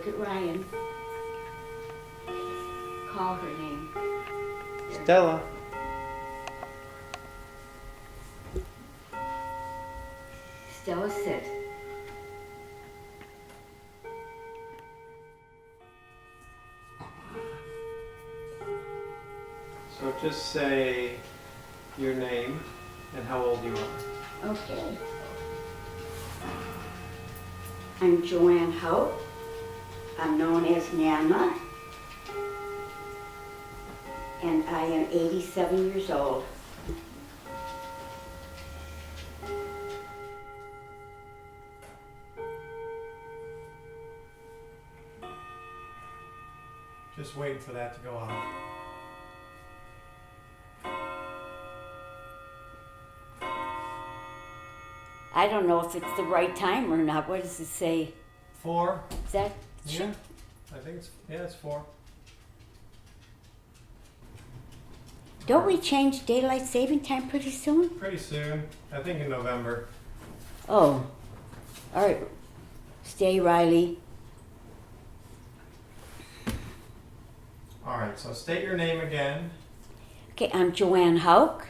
at Ryan. Call her name. Stella. Stella, sit. So just say your name and how old you are. Okay. I'm Joanne Hope. I'm known as Nana. And I am 87 years old. Just waiting for that to go out. I don't know if it's the right time or not. What does it say? 4? Is that? Yeah. I think it's 4. Don't we change daylight saving time pretty soon? Pretty soon. I think in November. Oh, all right. Stay, Riley. All right. So state your name again. Okay, I'm Joanne Hauk.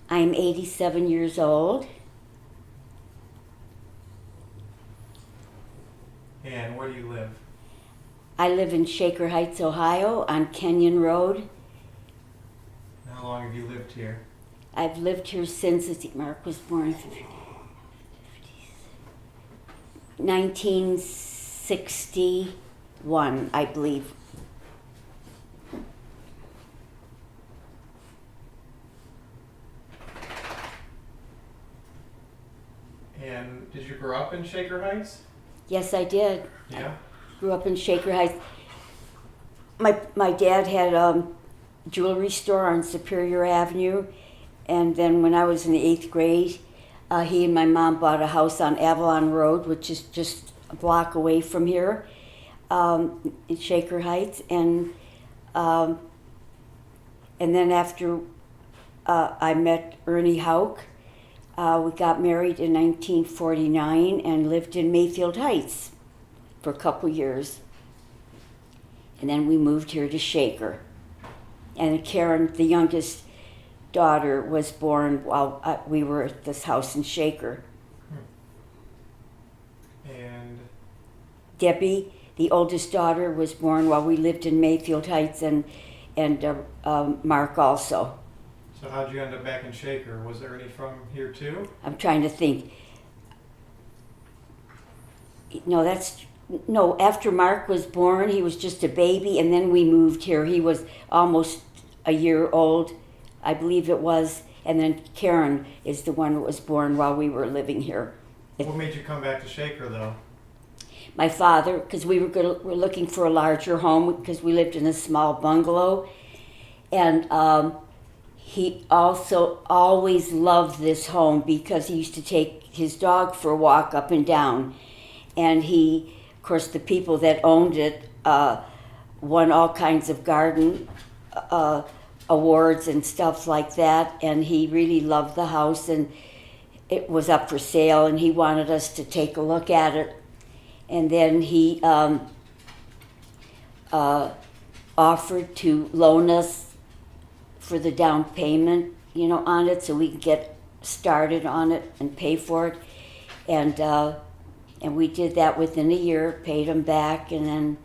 I'm 87 years old. And where do you live? I live in Shaker Heights, Ohio, on Kenyon Road. And how long have you lived here? I've lived here since Mark was born in 1961, I believe. And did you grow up in Shaker Heights? Yes, I did. Yeah. Grew up in Shaker Heights. My dad had a jewelry store on Superior Avenue, and then when I was in the 8th grade, he and my mom bought a house on Avalon Road, which is just a block away from here, in Shaker Heights, and then after I met Ernie Hauk, we got married in 1949 and lived in Mayfield Heights for a couple years. And then we moved here to Shaker. And Karen, the youngest daughter, was born while we were at this house in Shaker. And Debbie, the oldest daughter, was born while we lived in Mayfield Heights, and Mark also. so how'd you end up back in Shaker? Was Ernie from here too? I'm trying to think. No, after Mark was born, he was just a baby, and then we moved here. He was almost a year old, I believe it was, and then Karen is the one that was born while we were living here. What made you come back to Shaker though? My father, because we were looking for a larger home because we lived in a small bungalow, and he also always loved this home because he used to take his dog for a walk up and down, and he, of course, the people that owned it won all kinds of garden awards and stuff like that, and he really loved the house, and it was up for sale, and he wanted us to take a look at it. And then he offered to loan us for the down payment, on it, so we could get started on it and pay for it. And we did that within a year, paid him back, and then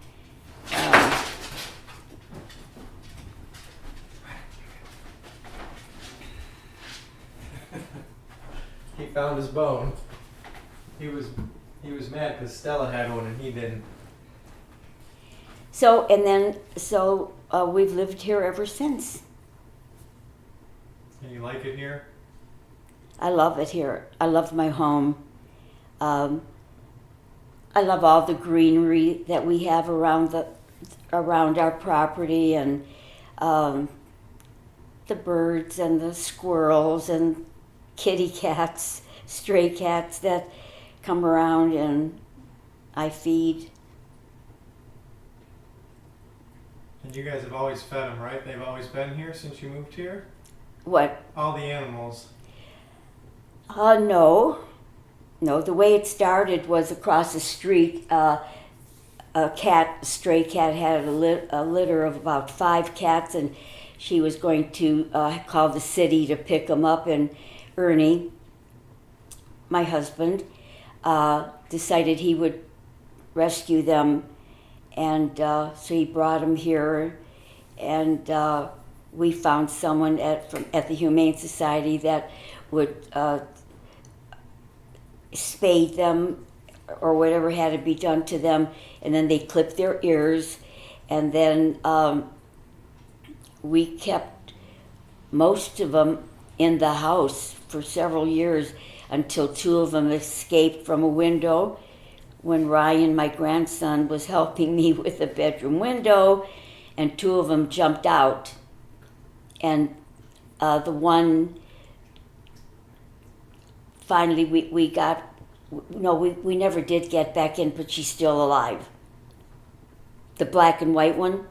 He found his bone. He was mad because Stella had one and he didn't. so we've lived here ever since. And you like it here? I love it here. I love my home. I love all the greenery that we have around our property, and the birds and the squirrels and kitty cats, stray cats that come around and I feed. And you guys have always fed them, right? They've always been here since you moved here? What? All the animals. No. No, the way it started was across the street. A stray cat, had a litter of about 5 cats, and she was going to call the city to pick them up. And Ernie, my husband, decided he would rescue them, and so he brought them here, and we found someone at the Humane Society that would spade them or whatever had to be done to them, and then they clipped their ears, and then we kept most of them in the house for several years until 2 of them escaped from a window when Ryan, my grandson, was helping me with the bedroom window, and 2 of them jumped out, and the one finally we got. No, we never did get back in, but she's still alive. The black and white one?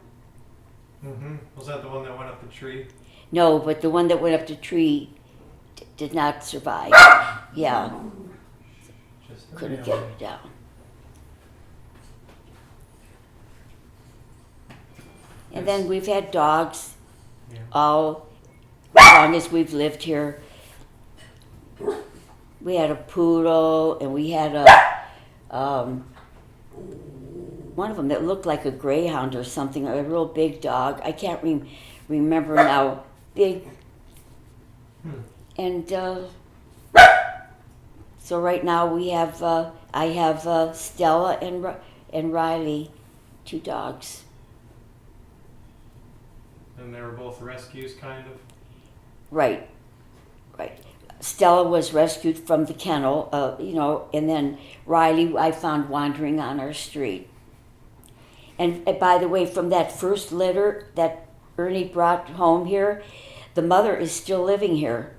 Mm-hmm. Was that the one that went up the tree? No, but the one that went up the tree did not survive. Yeah, Just couldn't get her down. And then we've had dogs Yeah. all as long as we've lived here. We had a poodle, and we had one of them that looked like a greyhound or something, a real big dog. I can't remember now. Big. And so right now we have, I have Stella and Riley, 2 dogs. And they were both rescues, kind of? Right. Stella was rescued from the kennel, and then Riley I found wandering on our street. And by the way, from that first litter that Ernie brought home here, the mother is still living here.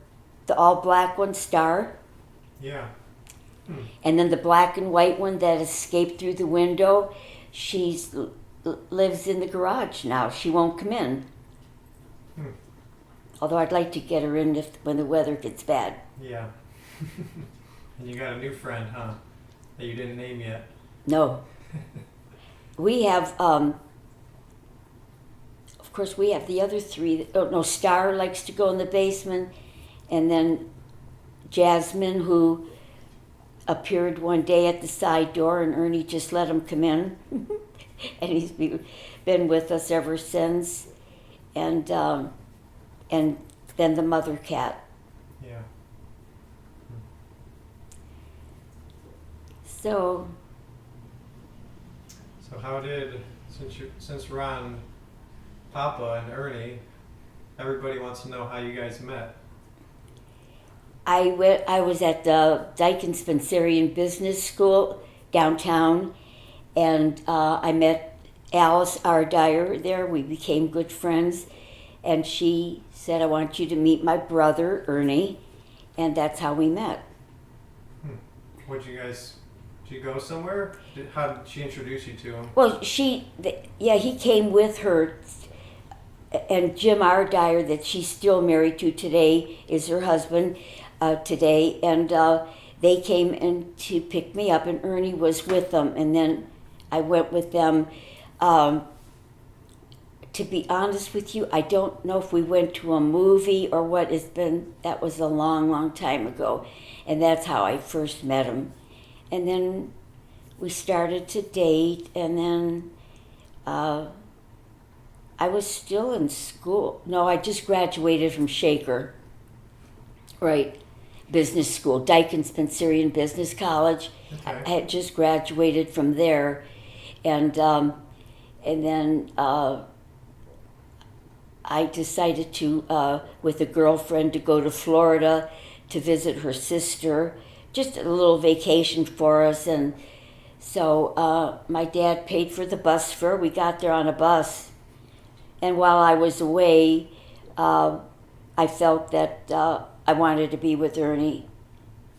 The all-black one, Star. Yeah. And then the black and white one that escaped through the window, she's lives in the garage now. She won't come in. Although I'd like to get her in when the weather gets bad. Yeah. And you got a new friend, huh? That you didn't name yet. No. We have, of course, we have the other 3. Star likes to go in the basement. And then Jasmine, who appeared one day at the side door, and Ernie just let him come in. And he's been with us ever since. And then the mother cat. Yeah. So how did, since Ron, Papa, and Ernie, everybody wants to know how you guys met. I was at the Dyke and Spencerian Business School downtown, and I met Alice R. Dyer there. We became good friends, and she said, "I want you to meet my brother, Ernie," and that's how we met. Did you go somewhere? How did she introduce you to him? Well, he came with her, and Jim R. Dyer, that she's still married to today, is her husband today, and they came in to pick me up, and Ernie was with them, and then I went with them. To be honest with you, I don't know if we went to a movie or what. That was a long, long time ago, and that's how I first met him. And then we started to date, and then I was still in school. No, I just graduated from Shaker. Right, business school, Dyke and Spencerian Business College. Okay. I had just graduated from there, and then I decided to, with a girlfriend, to go to Florida to visit her sister. Just a little vacation for us, and so my dad paid for the bus fare. We got there on a bus, and while I was away, I felt that I wanted to be with Ernie,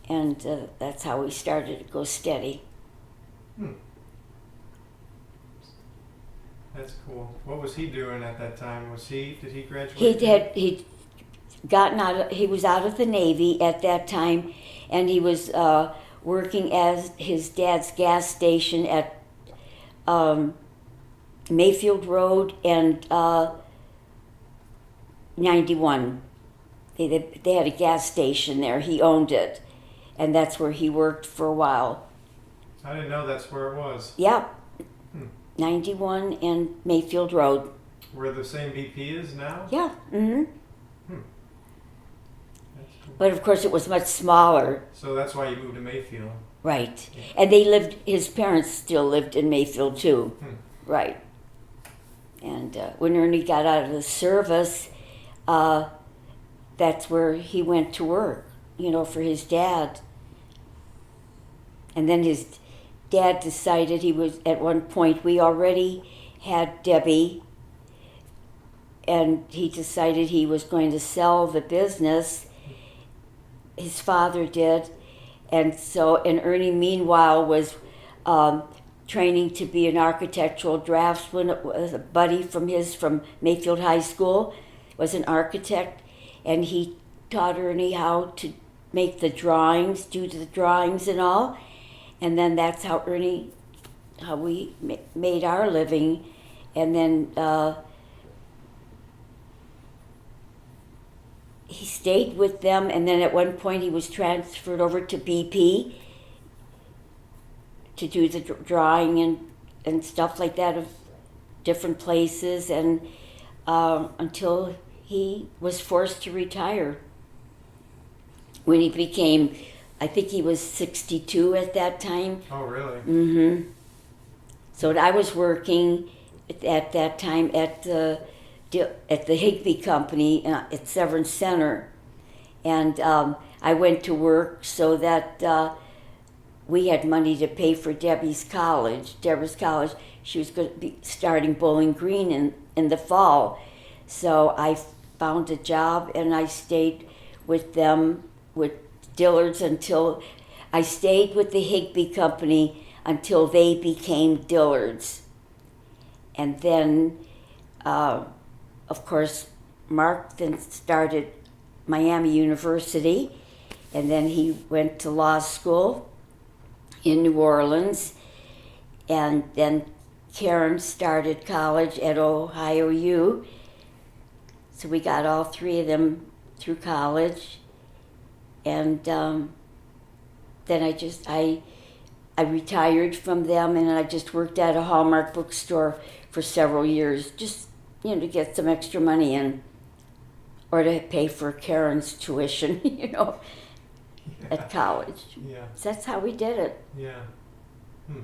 and that's how we started to go steady. That's cool. What was he doing at that time? Did he graduate? He was out of the Navy at that time, and he was working as his dad's gas station at Mayfield Road and 91. They had a gas station there. He owned it, and that's where he worked for a while. I didn't know that's where it was. Yeah, Hmm. 91 and Mayfield Road. Where the same BP is now? Yeah. Mm-hmm. That's cool. But of course, it was much smaller. So that's why you moved to Mayfield. Right. And they lived. His parents still lived in Mayfield too. Right. And when Ernie got out of the service, that's where he went to work, for his dad. And then his dad decided at one point, we already had Debbie, and he decided he was going to sell the business. His father did. And Ernie meanwhile was training to be an architectural draftsman. A buddy from Mayfield High School was an architect, and he taught Ernie how to make the drawings, do the drawings and all. And then that's how we made our living. And then he stayed with them, and then at one point he was transferred over to BP to do the drawing and stuff like that of different places, and until he was forced to retire. When he became, I think he was 62 at that time. Oh, really? Mm-hmm. So I was working at that time at the Higbee Company at Severance Center, and I went to work so that we had money to pay for Deborah's college. She was going to be starting Bowling Green in the fall, so I found a job and I stayed with them with Dillard's until I stayed with the Higbee Company until they became Dillard's, and then. Of course, Mark then started Miami University, and then he went to law school in New Orleans, and then Karen started college at Ohio U. So we got all three of them through college, and then I retired from them, and I just worked at a Hallmark bookstore for several years, just to get some extra money in, or to pay for Karen's tuition, at college. Yeah. So that's how we did it. Yeah. Hmm.